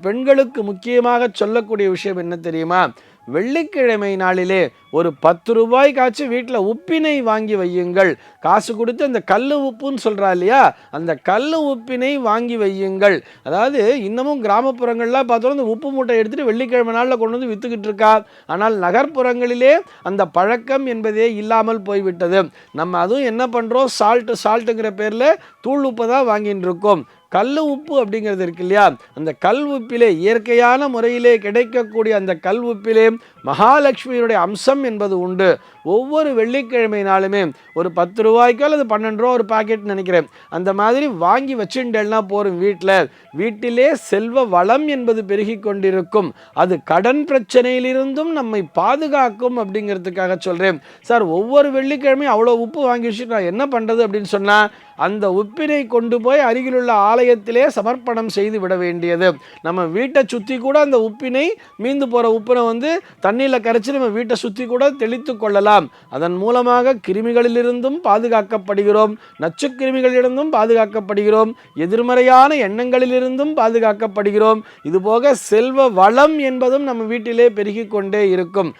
பெண்களுக்கு முக்கியமாக சொல்லக்கூடிய விஷயம் என்ன தெரியுமா? வெள்ளிக்கிழமை நாளிலே ஒரு 10 ரூபாய்க்காச்சும் வீட்டில் உப்பினை வாங்கி வையுங்கள். காசு கொடுத்து அந்த கல்லு உப்புன்னு சொல்கிறா இல்லையா, அந்த கல்லு உப்பினை வாங்கி வையுங்கள். அதாவது இன்னமும் கிராமப்புறங்கள்லாம் பார்த்தோன்னா இந்த உப்பு மூட்டை எடுத்துகிட்டு வெள்ளிக்கிழமை நாளில் கொண்டு வந்து விற்றுக்கிட்டு இருக்கா. ஆனால் நகர்ப்புறங்களிலே அந்த பழக்கம் என்பதே இல்லாமல் போய்விட்டது. நம்ம அதுவும் என்ன பண்ணுறோம், சால்ட்டுங்கிற பேரில் தூள் உப்பை தான் வாங்கிட்டு இருக்கோம். கல் உப்பு அப்படிங்கிறது இருக்கு இல்லையா, அந்த கல் உப்பிலே இயற்கையான முறையிலே கிடைக்கக்கூடிய அந்த கல் உப்பிலே மகாலட்சுமியினுடைய அம்சம் என்பது உண்டு. ஒவ்வொரு வெள்ளிக்கிழமை நாளுமே ஒரு 10 ரூபாய்க்கோ அல்லது 12 ரூபா ஒரு பாக்கெட் நினைக்கிறேன், அந்த மாதிரி வாங்கி வச்சுட்டேன்னா போகிறோம். வீட்டிலே செல்வ வளம் என்பது பெருகி கொண்டிருக்கும். அது கடன் பிரச்சனையிலிருந்தும் நம்மை பாதுகாக்கும் அப்படிங்கிறதுக்காக சொல்கிறேன். சார், ஒவ்வொரு வெள்ளிக்கிழமையும் அவ்வளோ உப்பு வாங்கி வச்சுட்டு நான் என்ன பண்ணுறது அப்படின்னு சொன்னால், அந்த உப்பினை கொண்டு போய் அருகிலுள்ள ஆலயத்திலே சமர்ப்பணம் செய்து விட வேண்டியது. நம்ம வீட்டை சுற்றி கூட அந்த உப்பினை, மீந்து போகிற உப்பினை வந்து தண்ணியில் கரைச்சி நம்ம வீட்டை சுற்றி கூட தெளித்து கொள்ளலாம். அதன் மூலமாக கிருமிகளிலிருந்தும் பாதுகாக்கப்படுகிறோம், நச்சு கிருமிகளிலிருந்தும் பாதுகாக்கப்படுகிறோம், எதிர்மறையான எண்ணங்களிலிருந்தும் பாதுகாக்கப்படுகிறோம். இதுபோக செல்வ வளம் என்பதும் நம்ம வீட்டிலே பெருகி கொண்டே இருக்கும்.